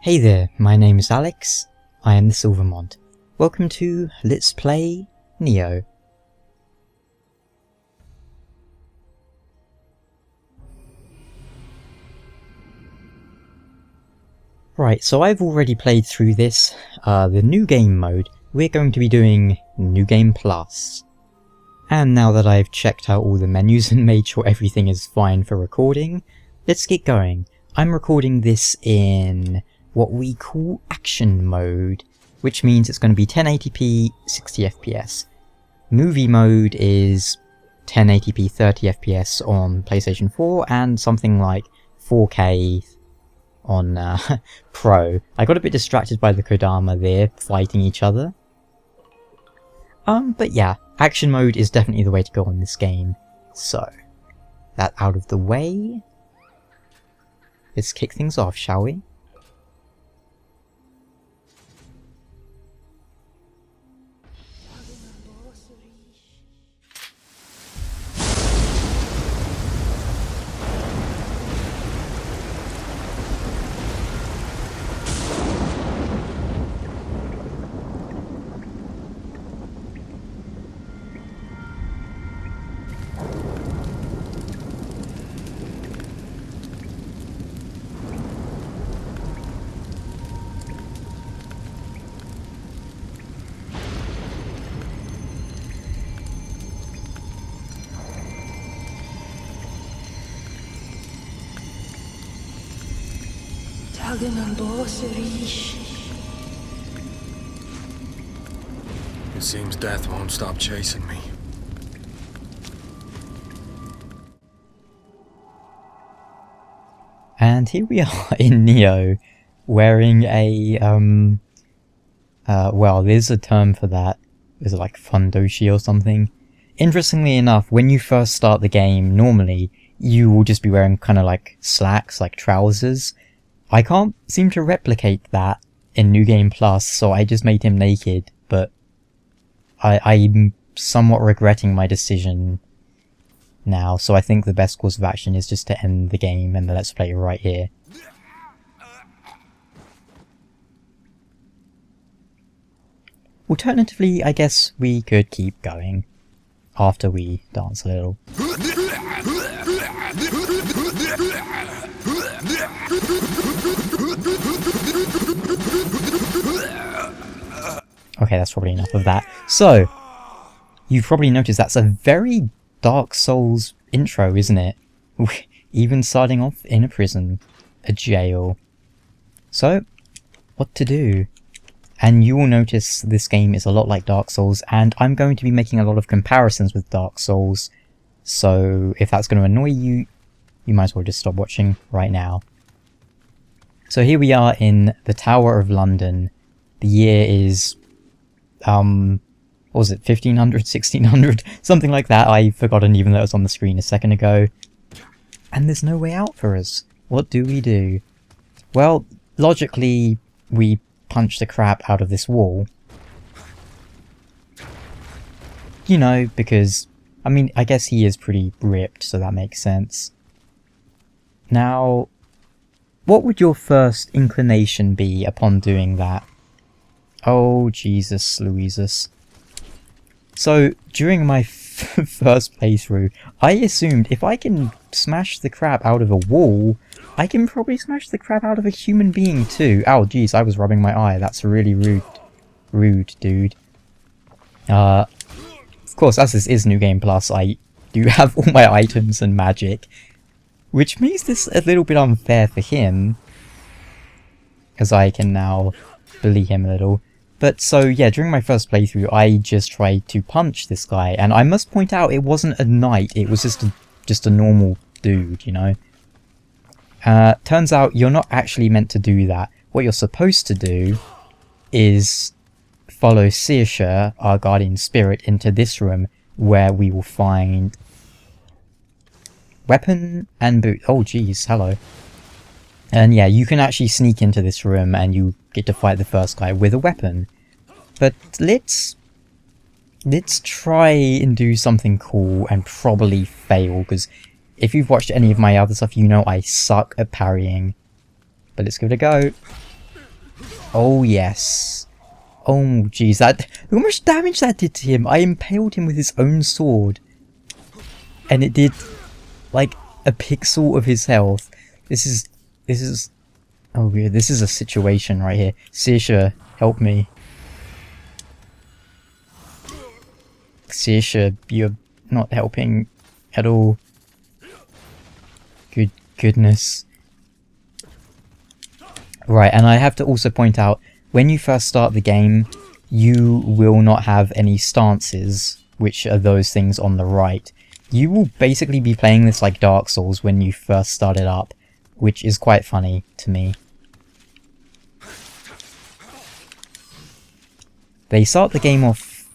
Hey there, my name is Alex, I am the Silver Mont. Welcome to Let's Play Nioh. Right, so I've already played through this, the new game mode. We're going to be doing New Game Plus. And now that I've checked out all the menus and made sure everything is fine for recording, let's get going. I'm recording this in what we call action mode, which means it's going to be 1080p 60 FPS. Movie mode is 1080p 30 FPS on PlayStation 4 and something like 4K on Pro. I got a bit distracted by the Kodama there fighting each other. But yeah, action mode is definitely the way to go on this game. So, that out of the way, let's kick things off, shall we? It seems death won't stop chasing me. And here we are in Nioh, wearing a, well, there's a term for that. Is it like fundoshi or something? Interestingly enough, when you first start the game, normally, you will just be wearing kind of like slacks, like trousers. I can't seem to replicate that in New Game Plus, so I just made him naked, but I'm somewhat regretting my decision now, so I think the best course of action is just to end the game and the Let's Play right here. Alternatively, I guess we could keep going after we dance a little. Okay, that's probably enough of that. So, you've probably noticed that's a very Dark Souls intro, isn't it? Even starting off in a prison, a jail. So, what to do? And you will notice this game is a lot like Dark Souls, and I'm going to be making a lot of comparisons with Dark Souls. So, if that's going to annoy you, you might as well just stop watching right now. So here we are in the Tower of London. The year is, what was it, 1500, 1600? Something like that. I've forgotten even though it was on the screen a second ago. And there's no way out for us. What do we do? Well, logically, we punch the crap out of this wall. You know, because, I mean, I guess he is pretty ripped, so that makes sense. Now, what would your first inclination be upon doing that? Oh, Jesus, Louisus. So, during my first playthrough, I assumed if I can smash the crap out of a wall, I can probably smash the crap out of a human being too. Oh, jeez, I was rubbing my eye. That's really rude. Rude, dude. Of course, as this is New Game Plus, I do have all my items and magic, which makes this a little bit unfair for him, as I can now bully him a little. But so yeah, during my first playthrough, I just tried to punch this guy, and I must point out it wasn't a knight, it was just a normal dude, you know? Turns out you're not actually meant to do that. What you're supposed to do is follow Saoirse, our guardian spirit, into this room where we will find weapon and boot. Oh geez, hello. And yeah, you can actually sneak into this room and you get to fight the first guy with a weapon. But let's try and do something cool and probably fail, because if you've watched any of my other stuff, you know I suck at parrying. But let's give it a go. Oh yes. Oh jeez, that... Look how much damage that did to him! I impaled him with his own sword. And it did, like, a pixel of his health. This is... Oh weird, this is a situation right here. Saoirse, help me. Saoirse, you're not helping at all. Good goodness. Right, and I have to also point out, when you first start the game, you will not have any stances, which are those things on the right. You will basically be playing this like Dark Souls when you first start it up, which is quite funny to me. They start the game off,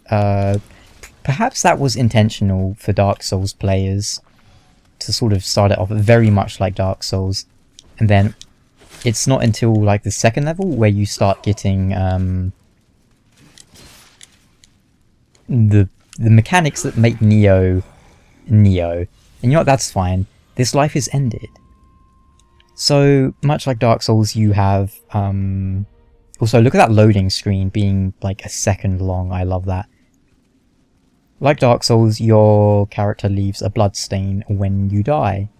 perhaps that was intentional for Dark Souls players, to sort of start it off very much like Dark Souls, and then it's not until like the second level where you start getting the mechanics that make Nioh. And you know what, that's fine. This life is ended. So, much like Dark Souls, you have, also, look at that loading screen being like a second long, I love that. Like Dark Souls, your character leaves a bloodstain when you die.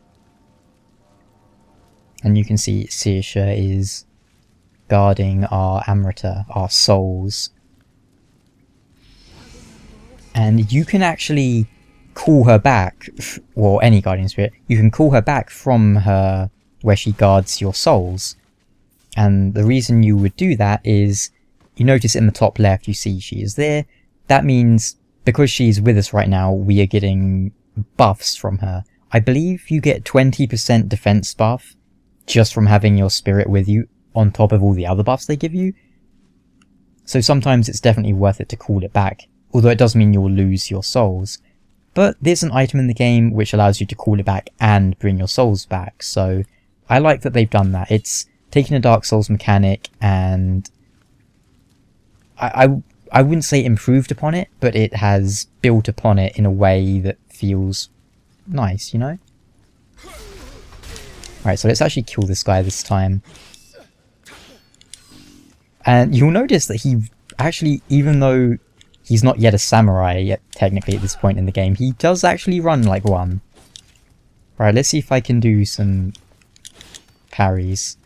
And you can see Saoirse is guarding our Amrita, our souls. And you can actually call her back, or any guardian spirit, you can call her back from her where she guards your souls. And the reason you would do that is, you notice in the top left you see she is there. That means because she's with us right now, we are getting buffs from her. I believe you get 20% defense buff just from having your spirit with you, on top of all the other buffs they give you. So sometimes it's definitely worth it to call it back, although it does mean you'll lose your souls. But there's an item in the game which allows you to call it back and bring your souls back, so I like that they've done that. It's taken a Dark Souls mechanic and I wouldn't say improved upon it, but it has built upon it in a way that feels nice, you know? Alright, so let's actually kill this guy this time. And you'll notice that he actually, even though he's not yet a samurai yet, technically at this point in the game, he does actually run like one. Right, let's see if I can do some parries.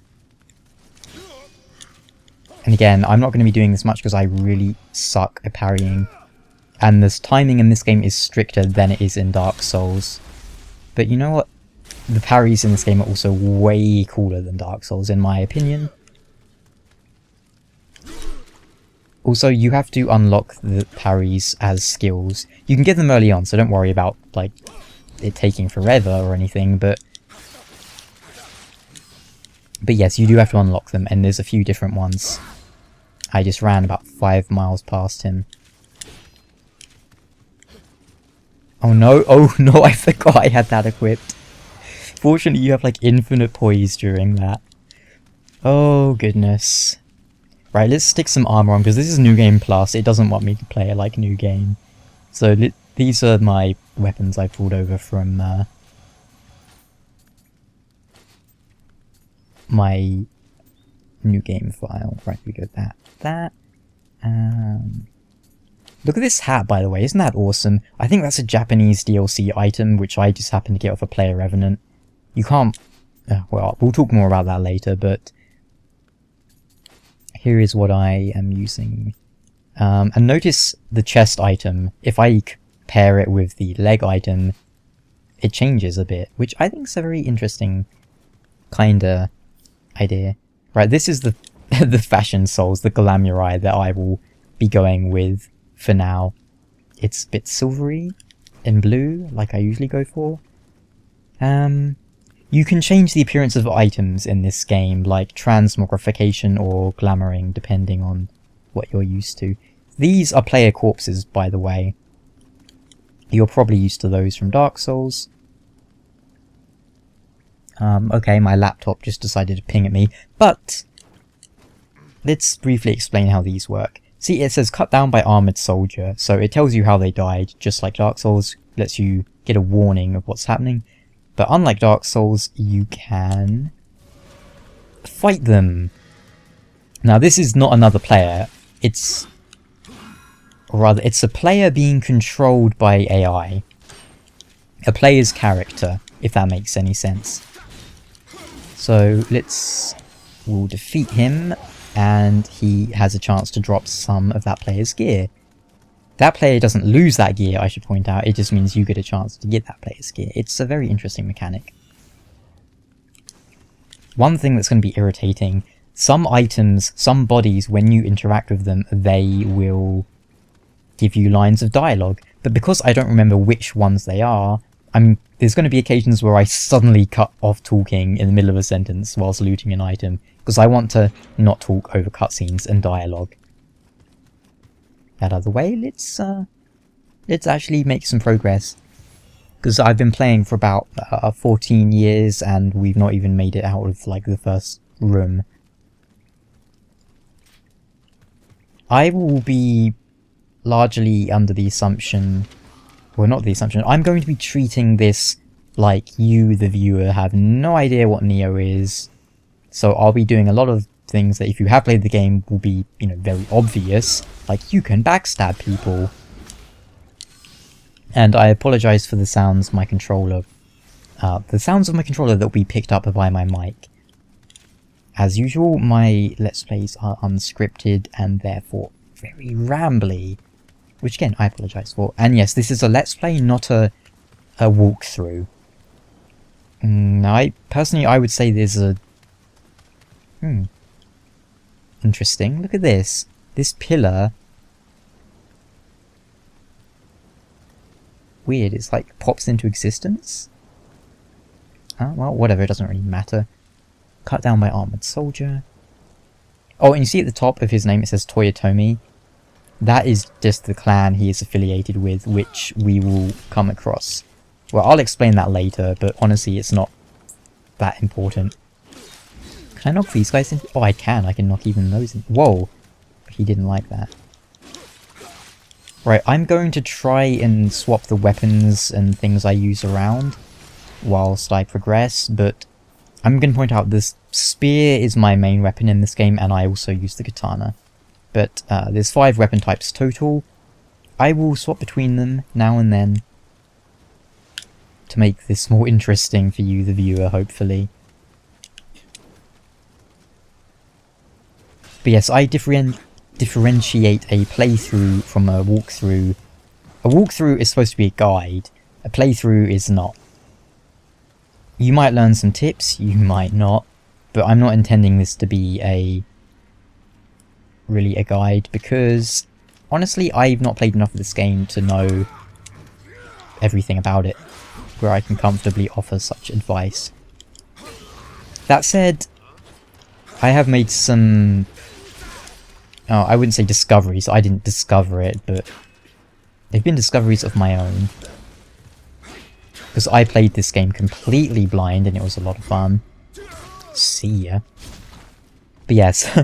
And again, I'm not going to be doing this much because I really suck at parrying. And this timing in this game is stricter than it is in Dark Souls. But you know what? The parries in this game are also way cooler than Dark Souls, in my opinion. Also, you have to unlock the parries as skills. You can get them early on, so don't worry about, like, it taking forever or anything, but yes, you do have to unlock them, and there's a few different ones. I just ran about 5 miles past him. Oh no, I forgot I had that equipped. Fortunately, you have, like, infinite poise during that. Oh, goodness. Right, let's stick some armor on, because this is New Game Plus. It doesn't want me to play it like New Game. So, these are my weapons I pulled over from, my New Game file. Right, we go that. Look at this hat, by the way. Isn't that awesome? I think that's a Japanese DLC item, which I just happened to get off a Player Revenant. You can't... well, we'll talk more about that later, but here is what I am using. And notice the chest item. If I pair it with the leg item, it changes a bit, which I think is a very interesting kinda idea. Right, this is the the fashion souls, the glamurai that I will be going with for now. It's a bit silvery and blue, like I usually go for. You can change the appearance of items in this game, like transmogrification or glamoring, depending on what you're used to. These are player corpses, by the way. You're probably used to those from Dark Souls. Okay, my laptop just decided to ping at me, but let's briefly explain how these work. See, it says cut down by armored soldier, so it tells you how they died, just like Dark Souls, lets you get a warning of what's happening. But unlike Dark Souls, you can fight them. Now this is not another player, it's a player being controlled by AI. A player's character, if that makes any sense. So we'll defeat him, and he has a chance to drop some of that player's gear. That player doesn't lose that gear, I should point out, it just means you get a chance to get that player's gear. It's a very interesting mechanic. One thing that's going to be irritating, some items, some bodies, when you interact with them, they will give you lines of dialogue. But because I don't remember which ones they are, there's going to be occasions where I suddenly cut off talking in the middle of a sentence whilst looting an item, because I want to not talk over cutscenes and dialogue. That other way, let's actually make some progress. Because I've been playing for about 14 years and we've not even made it out of like the first room. I will be largely under the assumption, well not the assumption, I'm going to be treating this like you, the viewer, have no idea what Nioh is. So I'll be doing a lot of things that if you have played the game will be, very obvious. Like you can backstab people. And I apologise for the sounds of my controller. That will be picked up by my mic. As usual, my Let's Plays are unscripted and therefore very rambly. Which again, I apologise for. And yes, this is a Let's Play, not a walkthrough. Now, I would say there's a... Interesting. Look at this. This pillar... Weird, it's like pops into existence? Well, whatever, it doesn't really matter. Cut down by armoured soldier. Oh, and you see at the top of his name it says Toyotomi. That is just the clan he is affiliated with, which we will come across. Well, I'll explain that later, but honestly it's not that important. Can I knock these guys in? Oh, I can knock even those in. Whoa! He didn't like that. Right, I'm going to try and swap the weapons and things I use around whilst I progress, but I'm going to point out this spear is my main weapon in this game, and I also use the katana. But there's 5 weapon types total. I will swap between them now and then to make this more interesting for you, the viewer, hopefully. But yes, I differentiate a playthrough from a walkthrough. A walkthrough is supposed to be a guide. A playthrough is not. You might learn some tips, you might not, but I'm not intending this to be really a guide, because honestly I've not played enough of this game to know everything about it where I can comfortably offer such advice. That said, I have made some... Oh, I wouldn't say discoveries, I didn't discover it, but they've been discoveries of my own. Because I played this game completely blind and it was a lot of fun. See ya. But yes,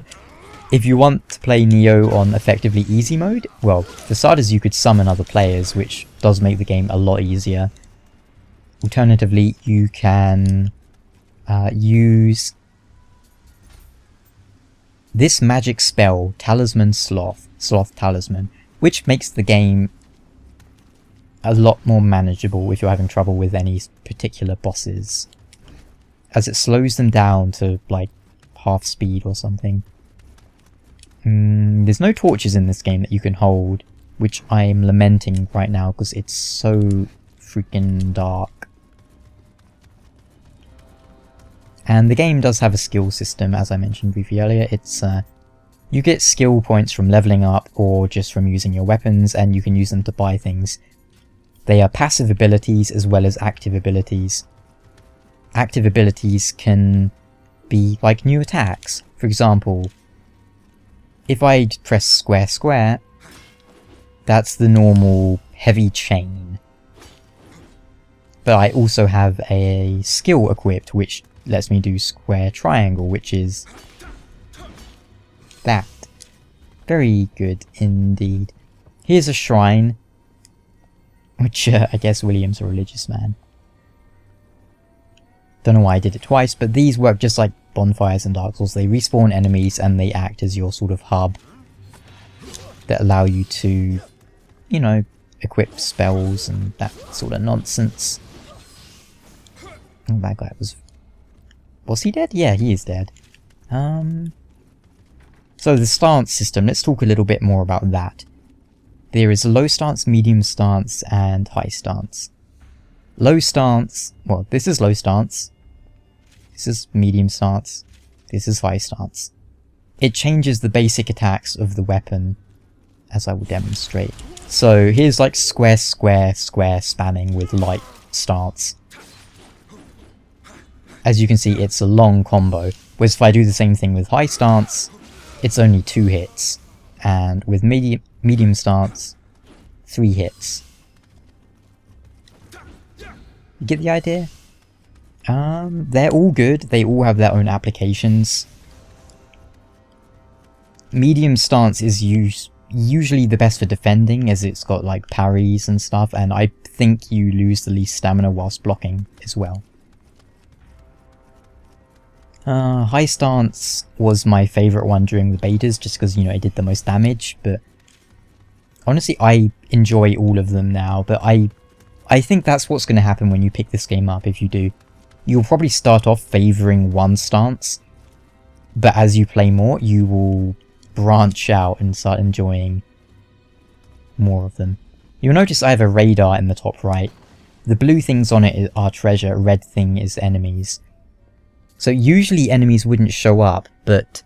if you want to play Nioh on effectively easy mode, well, for starters you could summon other players, which does make the game a lot easier. Alternatively, you can use this magic spell, Talisman Sloth Talisman, which makes the game a lot more manageable if you're having trouble with any particular bosses, as it slows them down to like half speed or something. There's no torches in this game that you can hold, which I'm lamenting right now because it's so freaking dark. And the game does have a skill system, as I mentioned briefly earlier. It's you get skill points from leveling up or just from using your weapons, and you can use them to buy things. They are passive abilities as well as active abilities. Active abilities can be like new attacks. For example, if I press square square, that's the normal heavy chain. But I also have a skill equipped which lets me do square triangle, which is that. Very good indeed. Here's a shrine, which I guess William's a religious man. Don't know why I did it twice, but these work just like bonfires in Dark Souls. They respawn enemies and they act as your sort of hub that allow you to, you know, equip spells and that sort of nonsense. Oh, that guy was he dead? Yeah, he is dead. So the stance system, let's talk a little bit more about that. There is a low stance, medium stance, and high stance. Low stance, well, this is low stance. This is medium stance. This is high stance. It changes the basic attacks of the weapon, as I will demonstrate. So here's like square, square, square spamming with light stance. As you can see, it's a long combo. Whereas if I do the same thing with high stance, it's only 2 hits. And with medium stance, 3 hits. You get the idea? They're all good. They all have their own applications. Medium stance is usually the best for defending, as it's got like parries and stuff, and I think you lose the least stamina whilst blocking as well. High stance was my favourite one during the betas, just because, you know, it did the most damage, but honestly I enjoy all of them now, but I think that's what's going to happen when you pick this game up. If you do, you'll probably start off favouring one stance, but as you play more, you will branch out and start enjoying more of them. You'll notice I have a radar in the top right. The blue things on it are treasure, red thing is enemies. So usually enemies wouldn't show up, but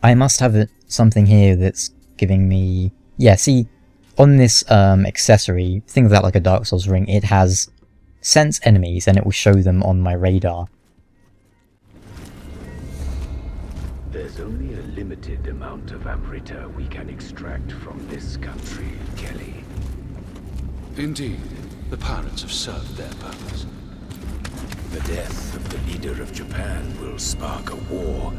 I must have something here that's giving me... Yeah, see, on this accessory, think of that like a Dark Souls ring, it has sense enemies and it will show them on my radar. There's only a limited amount of Amrita we can extract from this country, Kelly. Indeed, the pirates have served their purpose. The death of the leader of Japan will spark a war,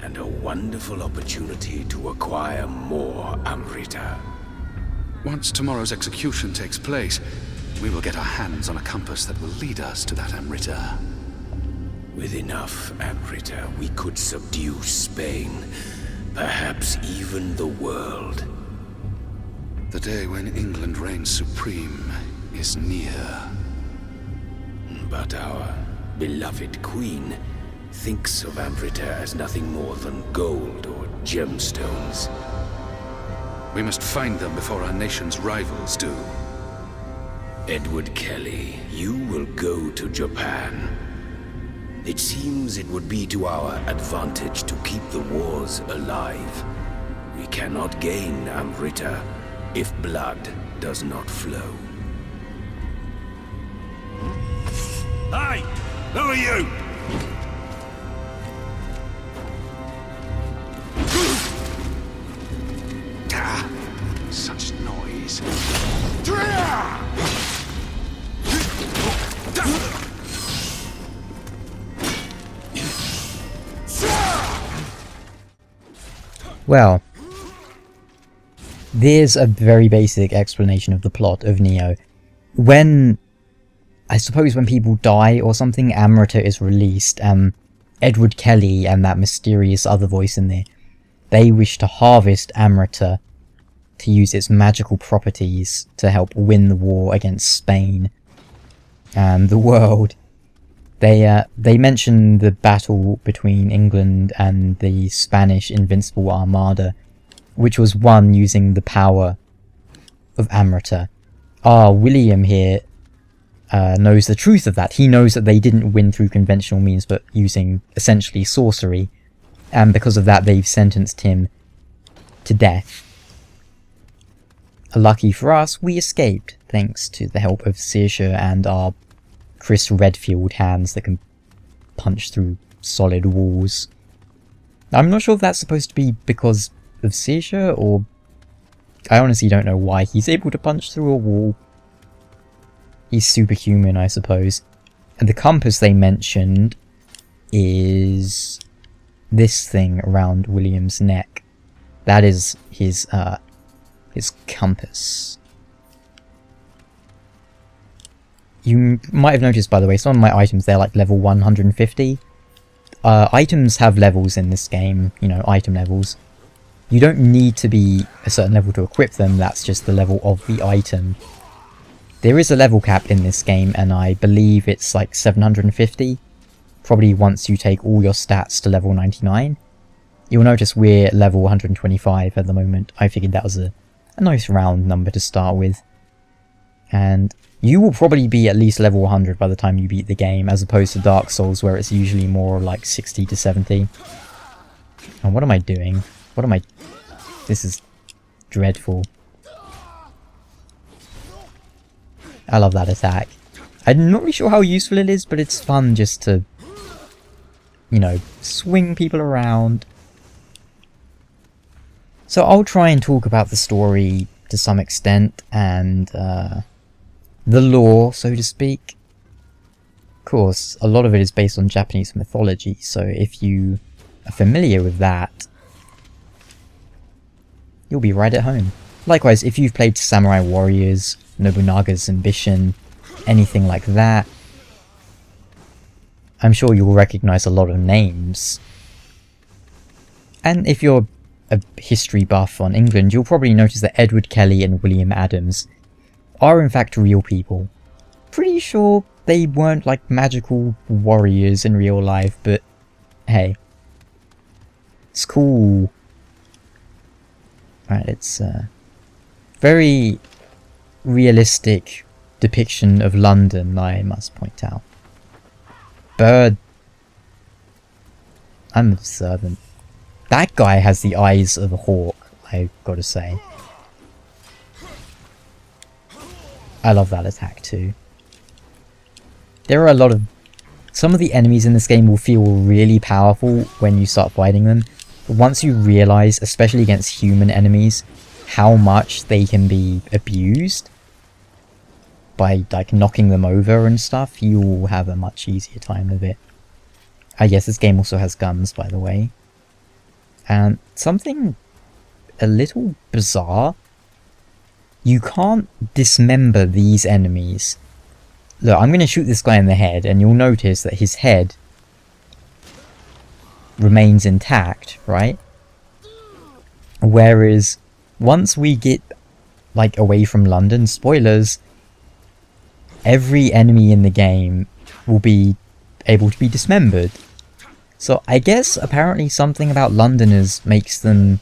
and a wonderful opportunity to acquire more Amrita. Once tomorrow's execution takes place, we will get our hands on a compass that will lead us to that Amrita. With enough Amrita, we could subdue Spain, perhaps even the world. The day when England reigns supreme is near. But our beloved queen thinks of Amrita as nothing more than gold or gemstones. We must find them before our nation's rivals do. Edward Kelly, you will go to Japan. It seems it would be to our advantage to keep the wars alive. We cannot gain Amrita if blood does not flow. Hey! Who are you? Ah, such noise. Well, there's a very basic explanation of the plot of Nioh. I suppose when people die or something, Amrita is released. Edward Kelly and that mysterious other voice in there, they wish to harvest Amrita to use its magical properties to help win the war against Spain and the world. They mention the battle between England and the Spanish Invincible Armada, which was won using the power of Amrita. William here knows the truth of that. He knows that they didn't win through conventional means, but using essentially sorcery, and because of that they've sentenced him to death. Lucky for us, we escaped, thanks to the help of Saoirse and our Chris Redfield hands that can punch through solid walls. I'm not sure if that's supposed to be because of Saoirse, or... I honestly don't know why he's able to punch through a wall. He's superhuman, I suppose. And the compass they mentioned is this thing around William's neck. That is his compass. You might have noticed, by the way, some of my items, they're like level 150. items have levels in this game, you know, item levels. You don't need to be a certain level to equip them, that's just the level of the item. There is a level cap in this game, and I believe it's like 750. Probably once you take all your stats to level 99. You'll notice we're level 125 at the moment. I figured that was a nice round number to start with. And you will probably be at least level 100 by the time you beat the game, as opposed to Dark Souls where it's usually more like 60 to 70. And what am I doing? What am I... This is dreadful. I love that attack. I'm not really sure how useful it is, but it's fun just to, you know, swing people around. So I'll try and talk about the story to some extent, and the lore, so to speak. Of course, a lot of it is based on Japanese mythology, so if you are familiar with that, you'll be right at home. Likewise, if you've played Samurai Warriors, Nobunaga's Ambition, anything like that, I'm sure you'll recognise a lot of names. And if you're a history buff on England, you'll probably notice that Edward Kelly and William Adams are in fact real people. Pretty sure they weren't like magical warriors in real life, but hey. It's cool. Right, it's very realistic depiction of London, I must point out. Bird. I'm the servant. That guy has the eyes of a hawk, I've got to say. I love that attack too. There are a lot of... Some of the enemies in this game will feel really powerful when you start fighting them. But once you realise, especially against human enemies, how much they can be abused by like knocking them over and stuff, you'll have a much easier time of it. I guess this game also has guns, by the way. And something a little bizarre, you can't dismember these enemies. Look, I'm going to shoot this guy in the head, and you'll notice that his head remains intact, right? Whereas, once we get, like, away from London, spoilers, every enemy in the game will be able to be dismembered. So I guess apparently something about Londoners makes them,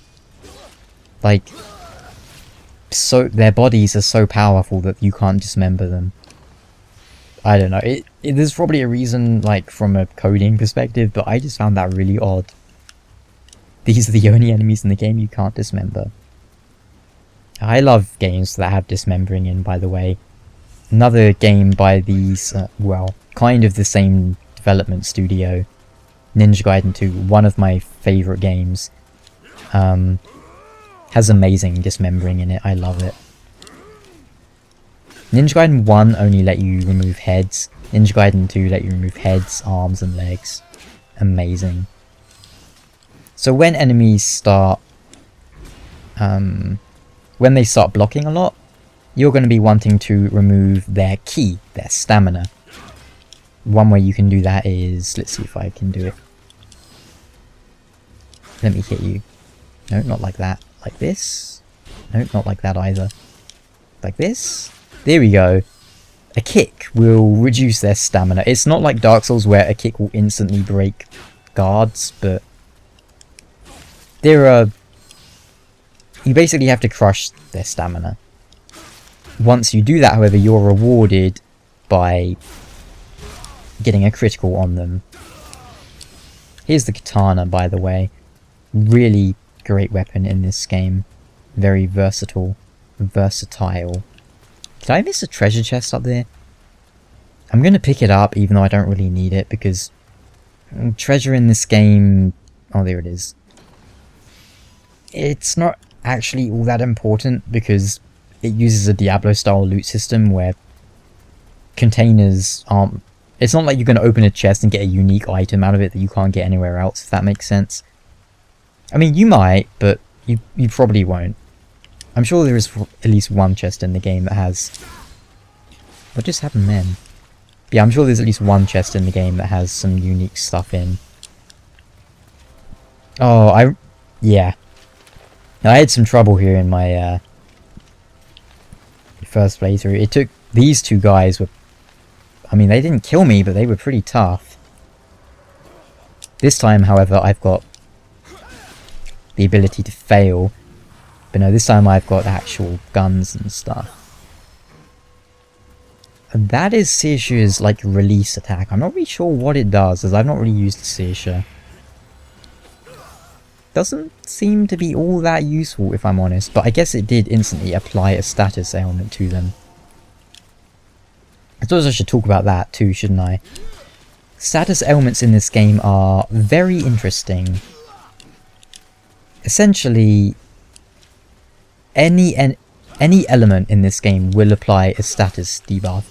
like, so their bodies are so powerful that you can't dismember them. I don't know, there's probably a reason, like, from a coding perspective, but I just found that really odd. These are the only enemies in the game you can't dismember. I love games that have dismembering in, by the way. Another game by these, well, kind of the same development studio, Ninja Gaiden 2, one of my favourite games, has amazing dismembering in it. I love it. Ninja Gaiden 1 only let you remove heads. Ninja Gaiden 2 let you remove heads, arms and legs. Amazing. So when enemies start, when they start blocking a lot, you're going to be wanting to remove their ki, their stamina. One way you can do that is, let's see if I can do it. Let me hit you. No, not like that. Like this. No, not like that either. Like this. There we go. A kick will reduce their stamina. It's not like Dark Souls where a kick will instantly break guards, but there are... You basically have to crush their stamina. Once you do that, however, you're rewarded by getting a critical on them. Here's the katana, by the way. Really great weapon in this game. Very versatile. Versatile. Did I miss a treasure chest up there? I'm going to pick it up, even though I don't really need it, because treasure in this game... Oh, there it is. It's not actually all that important, because it uses a Diablo-style loot system where containers aren't... It's not like you're going to open a chest and get a unique item out of it that you can't get anywhere else, if that makes sense. I mean, you might, but you probably won't. I'm sure there is at least one chest in the game that has... What just happened then? Yeah, I'm sure there's at least one chest in the game that has some unique stuff in. Oh, yeah. I had some trouble here in my first playthrough. It took these two guys were, I mean, they didn't kill me, but they were pretty tough. This time, however, I've got the ability to fail. But no, this time I've got actual guns and stuff. And that is Seisha's, like, release attack. I'm not really sure what it does, as I've not really used Seisha. Doesn't seem to be all that useful, if I'm honest, but I guess it did instantly apply a status ailment to them. I suppose I should talk about that too, shouldn't I? Status ailments in this game are very interesting. Essentially, any element in this game will apply a status debuff.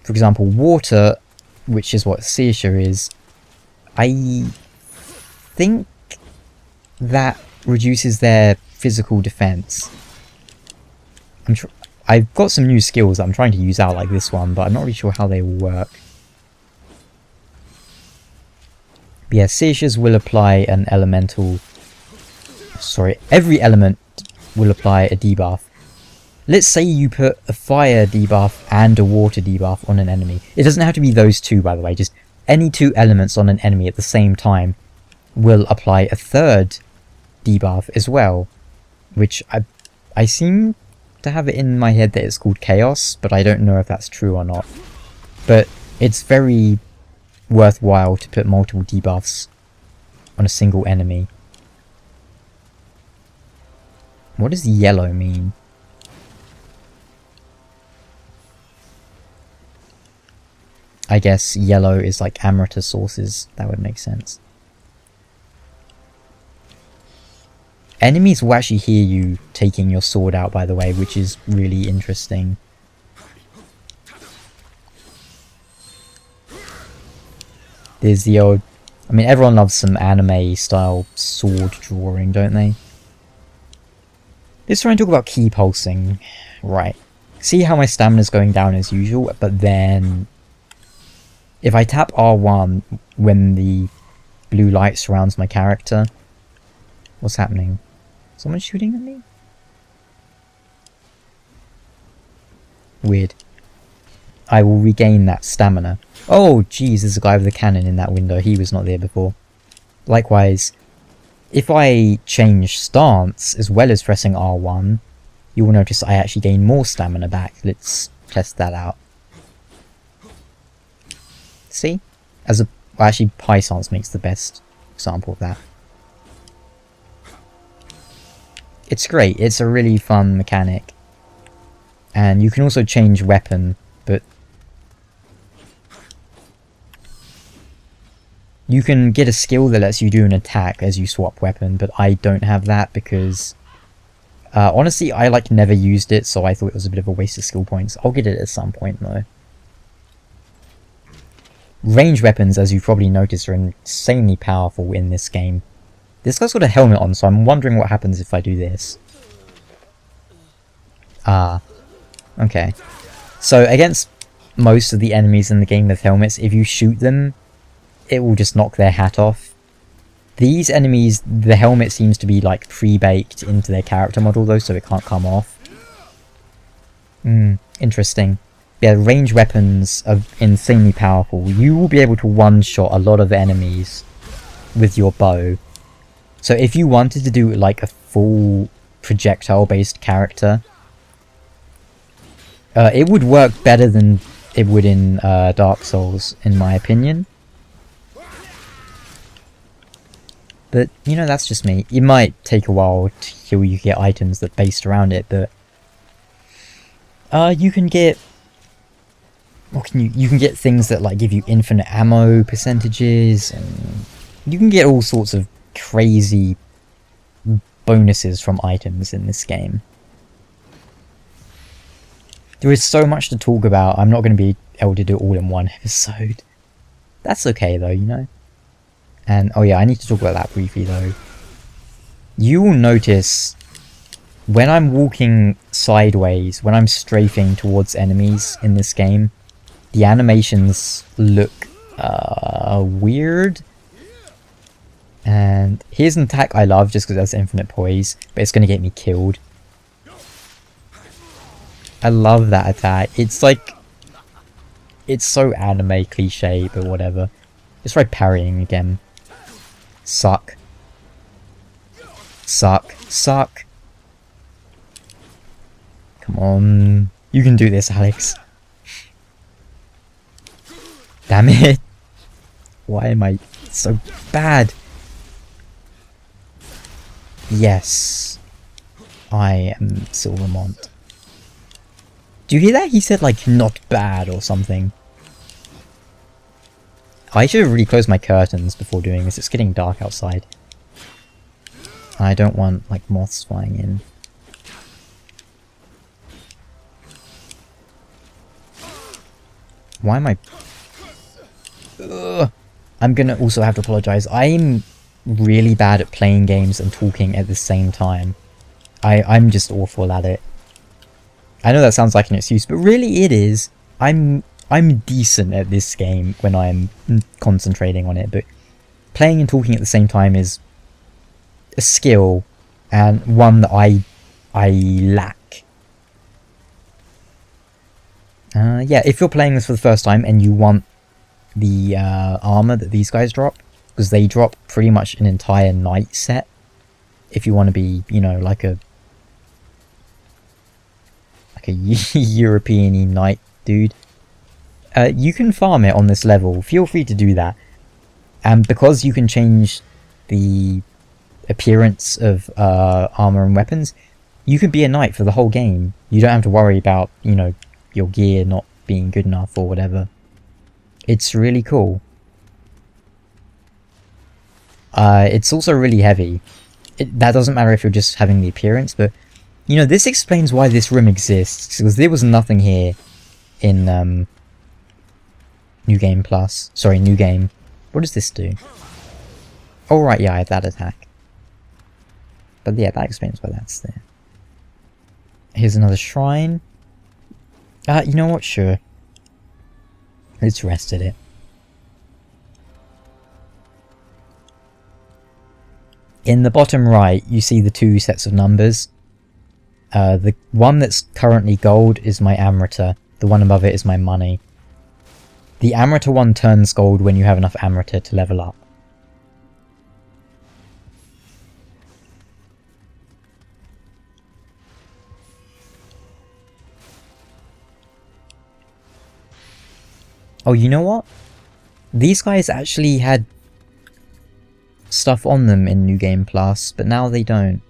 For example, water, which is what Seisha is, I think that reduces their physical defense. I've got some new skills that I'm trying to use out, like this one, but I'm not really sure how they will work. But yeah, Seisha's will apply an elemental... Sorry, every element will apply a debuff. Let's say you put a fire debuff and a water debuff on an enemy. It doesn't have to be those two, by the way, just any two elements on an enemy at the same time will apply a third debuff as well, which I seem to have it in my head that it's called Chaos, but I don't know if that's true or not. But it's very worthwhile to put multiple debuffs on a single enemy. What does yellow mean? I guess yellow is like Amrita sources, that would make sense. Enemies will actually hear you taking your sword out, by the way, which is really interesting. There's the old... I mean, everyone loves some anime-style sword drawing, don't they? Let's try and talk about key pulsing. Right. See how my stamina's going down as usual, but then... if I tap R1 when the blue light surrounds my character... What's happening? Someone shooting at me? Weird. I will regain that stamina. Oh, geez, there's a guy with a cannon in that window. He was not there before. Likewise, if I change stance as well as pressing R1, you will notice I actually gain more stamina back. Let's test that out. See? Well, actually, Pi stance makes the best example of that. It's great, it's a really fun mechanic. And you can also change weapon, but... you can get a skill that lets you do an attack as you swap weapon, but I don't have that because... honestly, I never used it, so I thought it was a bit of a waste of skill points. I'll get it at some point though. Range weapons, as you've probably noticed, are insanely powerful in this game. This guy's got a helmet on, so I'm wondering what happens if I do this. Ah. Okay. So, against most of the enemies in the game with helmets, if you shoot them, it will just knock their hat off. These enemies, the helmet seems to be, like, pre-baked into their character model, though, so it can't come off. Interesting. Yeah, range weapons are insanely powerful. You will be able to one-shot a lot of enemies with your bow. So if you wanted to do like a full projectile-based character, it would work better than it would in Dark Souls, in my opinion. But, you know, that's just me. It might take a while till you get items that are based around it, but... you can get... what can you can get things that like give you infinite ammo percentages, and you can get all sorts of crazy bonuses from items in this game. There is so much to talk about, I'm not going to be able to do it all in one episode. That's okay though, you know? And, oh yeah, I need to talk about that briefly though. You will notice, when I'm walking sideways, when I'm strafing towards enemies in this game, the animations look weird. And here's an attack I love just because it has infinite poise, but it's going to get me killed. I love that attack. It's like... It's so anime cliche, but whatever. Let's try parrying again. Suck. Suck. Suck. Come on. You can do this, Alex. Damn it. Why am I so bad? Yes. I am Silver Mont. Do you hear that? He said like not bad or something. I should have really closed my curtains before doing this. It's getting dark outside. I don't want like moths flying in. Why am I... Ugh. I'm gonna also have to apologize. I'm really bad at playing games and talking at the same time. I'm just awful at it. I know that sounds like an excuse, but really it is. I'm decent at this game when I'm concentrating on it, but playing and talking at the same time is a skill, and one that I lack. Yeah, if you're playing this for the first time and you want the armor that these guys drop, because they drop pretty much an entire knight set, if you want to be, you know, like a European-y knight dude, you can farm it on this level. Feel free to do that. And because you can change the appearance of armor and weapons, you can be a knight for the whole game. You don't have to worry about, you know, your gear not being good enough or whatever. It's really cool. It's also really heavy. That doesn't matter if you're just having the appearance, but you know, this explains why this room exists, because there was nothing here in New Game Plus. Sorry, New Game. What does this do? Oh right, yeah, I have that attack. But yeah, that explains why that's there. Here's another shrine. You know what? Sure. Let's rest at it. In the bottom right, you see the two sets of numbers. The one that's currently gold is my Amrita. The one above it is my money. The Amrita one turns gold when you have enough Amrita to level up. Oh, you know what? These guys actually had stuff on them in New Game Plus, but now they don't.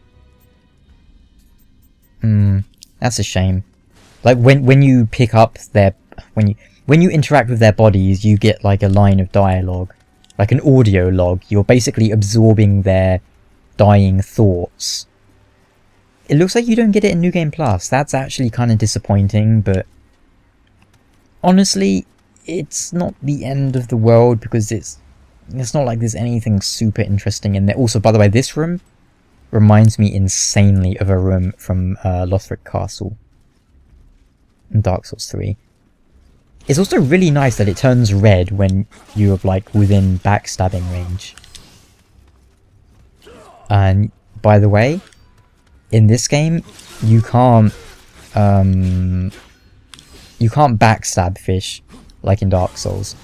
That's a shame. Like when you pick up their when you interact with their bodies, you get like a line of dialogue, like an audio log. You're basically absorbing their dying thoughts. It looks like you don't get it in New Game Plus. That's actually kind of disappointing, but honestly, it's not the end of the world because it's not like there's anything super interesting in there. Also, by the way, this room reminds me insanely of a room from Lothric Castle in Dark Souls 3. It's also really nice that it turns red when you're like within backstabbing range. And by the way, in this game, you can't backstab fish like in Dark Souls.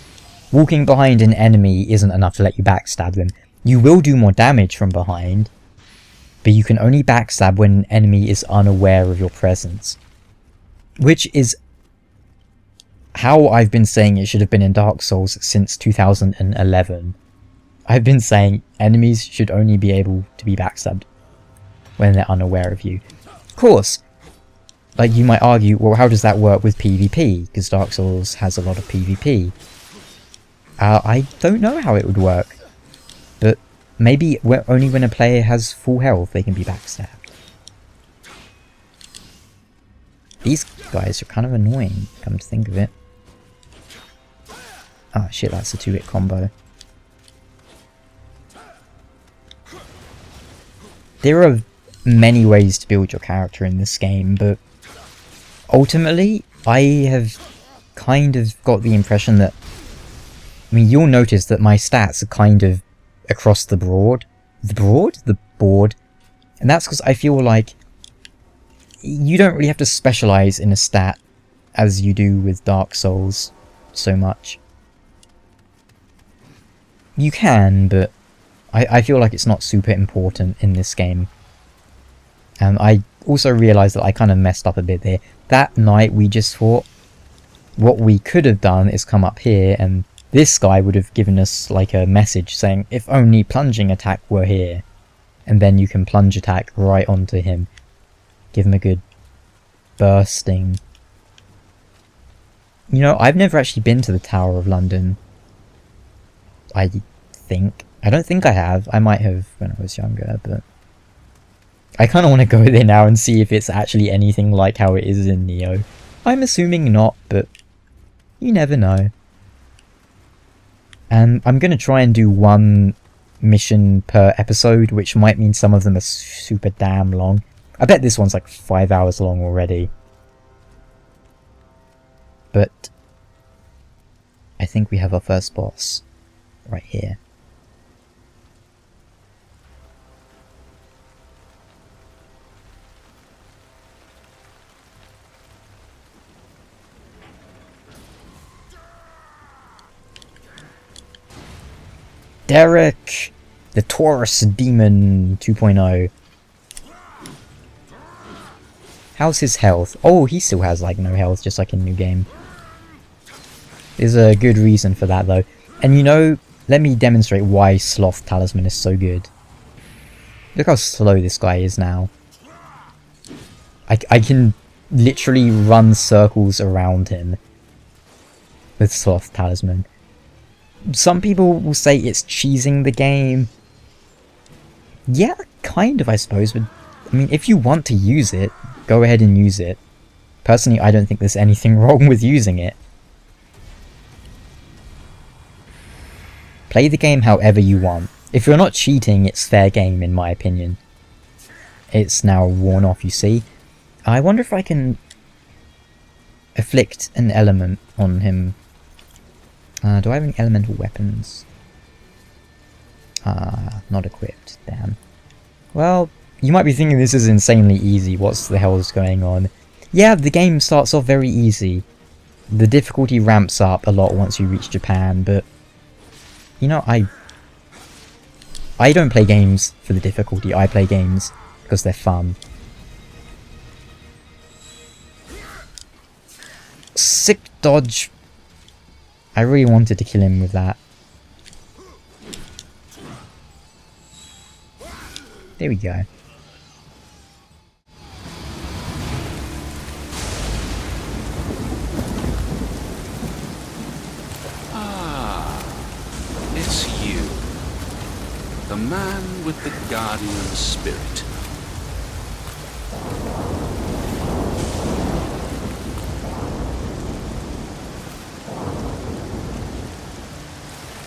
Walking behind an enemy isn't enough to let you backstab them. You will do more damage from behind, but you can only backstab when an enemy is unaware of your presence. Which is how I've been saying it should have been in Dark Souls since 2011. I've been saying enemies should only be able to be backstabbed when they're unaware of you. Of course, like you might argue, well, how does that work with PvP? Because Dark Souls has a lot of PvP. I don't know how it would work, but maybe only when a player has full health they can be backstabbed. These guys are kind of annoying, come to think of it. Ah shit, that's a 2-hit combo. There are many ways to build your character in this game, but ultimately, I have kind of got the impression that... I mean, you'll notice that my stats are kind of across the board. The board. And that's because I feel like you don't really have to specialize in a stat as you do with Dark Souls so much. You can, but I feel like it's not super important in this game. And I also realised that I kind of messed up a bit there. That night we just fought, what we could have done is come up here, and this guy would have given us like a message saying, if only plunging attack were here. And then you can plunge attack right onto him. Give him a good bursting. You know, I've never actually been to the Tower of London. I think. I don't think I have. I might have when I was younger, but I kind of want to go there now and see if it's actually anything like how it is in Nioh. I'm assuming not, but you never know. And I'm going to try and do one mission per episode, which might mean some of them are super damn long. I bet this one's like 5 hours long already. But I think we have our first boss right here. Derek! The Taurus Demon 2.0. How's his health? Oh, he still has like no health, just like in New Game. There's a good reason for that though. And you know, let me demonstrate why Sloth Talisman is so good. Look how slow this guy is now. I can literally run circles around him with Sloth Talisman. Some people will say it's cheesing the game. Yeah, kind of I suppose, but I mean, if you want to use it, go ahead and use it. Personally, I don't think there's anything wrong with using it. Play the game however you want. If you're not cheating, it's fair game in my opinion. It's now worn off, you see. I wonder if I can afflict an element on him. Do I have any elemental weapons? Not equipped, damn. Well, you might be thinking this is insanely easy, what the hell is going on? Yeah, the game starts off very easy. The difficulty ramps up a lot once you reach Japan, but you know, I don't play games for the difficulty, I play games because they're fun. Sick dodge. I really wanted to kill him with that. There we go. It's you. The man with the guardian spirit.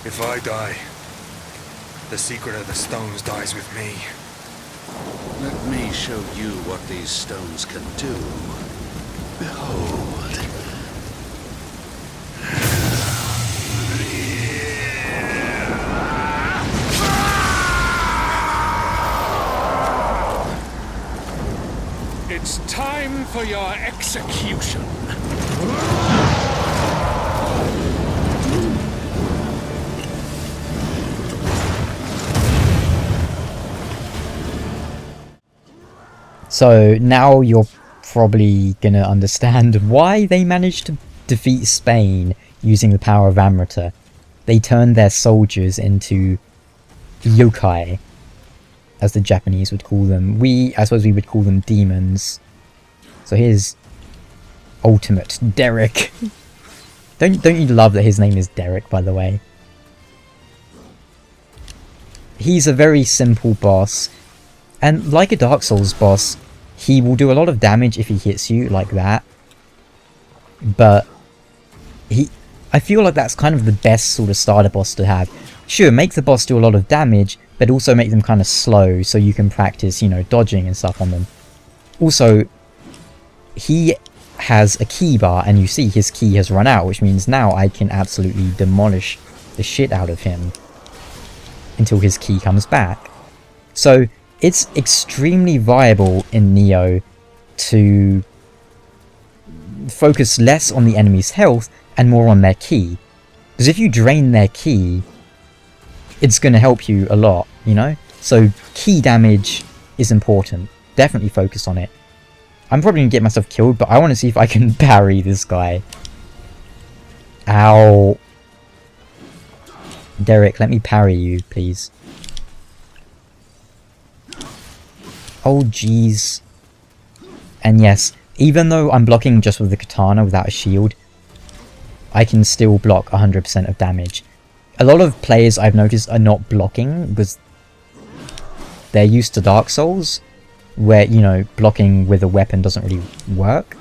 If I die, the secret of the stones dies with me. Let me show you what these stones can do. Behold. It's time for your execution. So now you're probably gonna understand why they managed to defeat Spain using the power of Amrita. They turned their soldiers into yokai, as the Japanese would call them. I suppose we would call them demons. So here's Ultimate Derek. Don't you love that his name is Derek, by the way? He's a very simple boss, and like a Dark Souls boss, he will do a lot of damage if he hits you like that. But I feel like that's kind of the best sort of starter boss to have. Sure, make the boss do a lot of damage, but also make them kind of slow so you can practice, you know, dodging and stuff on them. Also, he has a key bar, and you see his key has run out, which means now I can absolutely demolish the shit out of him. until his ki comes back. So it's extremely viable in Nioh to focus less on the enemy's health and more on their ki. Because if you drain their ki, it's going to help you a lot, you know? So ki damage is important. Definitely focus on it. I'm probably going to get myself killed, but I want to see if I can parry this guy. Ow. Derek, let me parry you, please. Oh, jeez. And yes, even though I'm blocking just with the katana without a shield, I can still block 100% of damage. A lot of players I've noticed are not blocking because they're used to Dark Souls, where, you know, blocking with a weapon doesn't really work.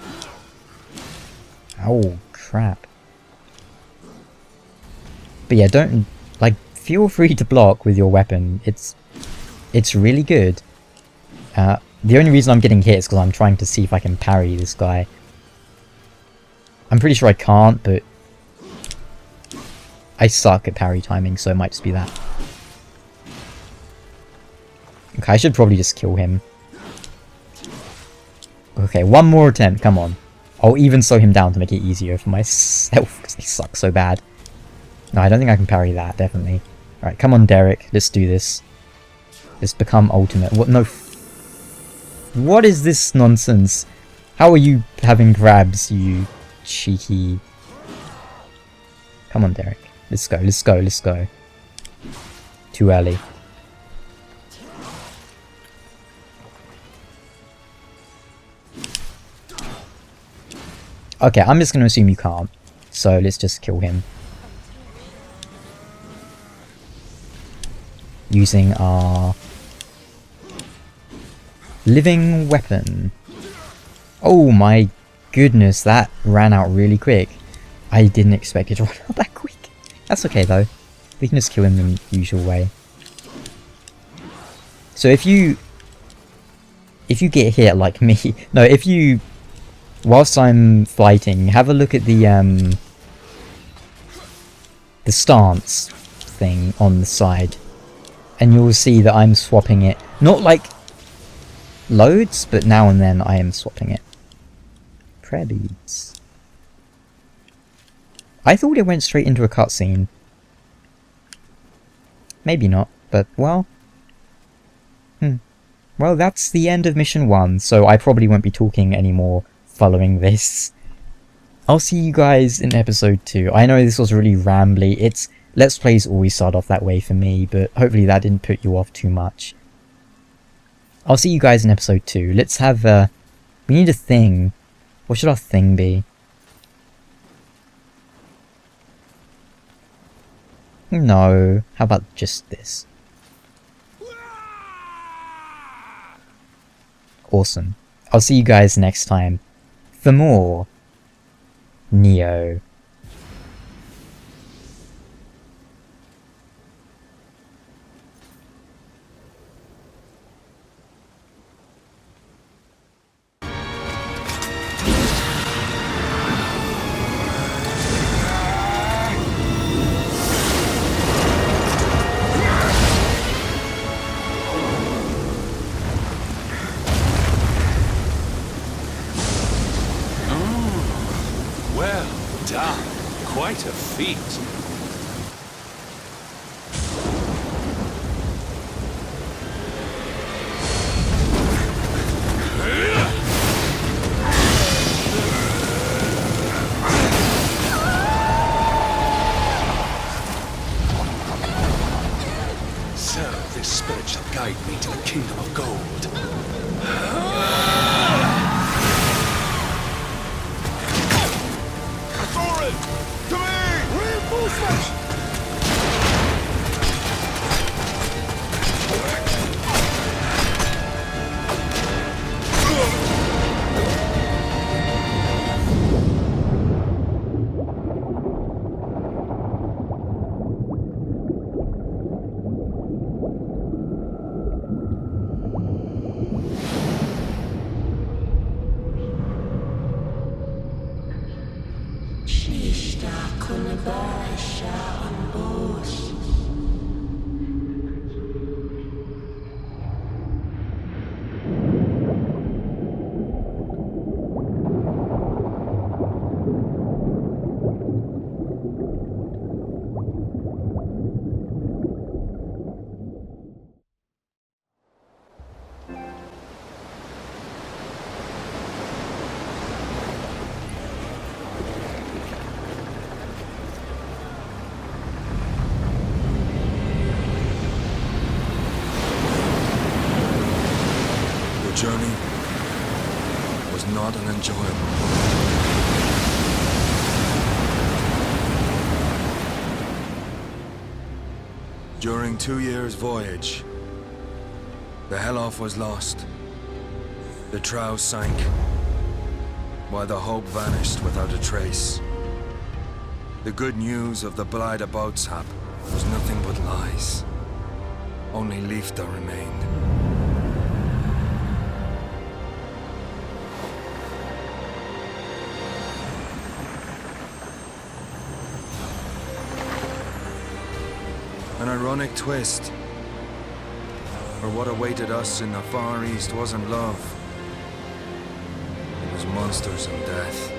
Oh, crap. But yeah, don't, like, feel free to block with your weapon. It's really good. The only reason I'm getting hit is because I'm trying to see if I can parry this guy. I'm pretty sure I can't, but I suck at parry timing, so it might just be that. Okay, I should probably just kill him. Okay, one more attempt, come on. I'll even slow him down to make it easier for myself, because I suck so bad. No, I don't think I can parry that, definitely. Alright, come on, Derek, let's do this. Let's become ultimate. What? No. What is this nonsense? How are you having grabs, you cheeky... Come on, Derek. Let's go, let's go, let's go. Too early. Okay, I'm just going to assume you can't. So let's just kill him. Using our living weapon. Oh my goodness, that ran out really quick. I didn't expect it to run out that quick. That's okay though. We can just kill him in the usual way. So if you get hit like me, no, if you, whilst I'm fighting, have a look at the stance thing on the side, and you'll see that I'm swapping it. Not like loads, but now and then I am swapping it. Prayer beads. I thought it went straight into a cutscene. Maybe not, but well. Well, that's the end of mission 1, so I probably won't be talking anymore following this. I'll see you guys in episode 2. I know this was really rambly. It's Let's Plays always start off that way for me, but hopefully that didn't put you off too much. I'll see you guys in episode 2. Let's have we need a thing. What should our thing be? No. How about just this? Awesome. I'll see you guys next time for more Nioh. Well done. Quite a feat. So this spirit shall guide me to the kingdom of gold. journey was not unenjoyable. During 2 years' voyage, the Helloff was lost. The trow sank, while the hope vanished without a trace. The good news of the Blythe boat's hap was nothing but lies. Only Leifta remained. An ironic twist. For what awaited us in the Far East wasn't love. It was monsters and death.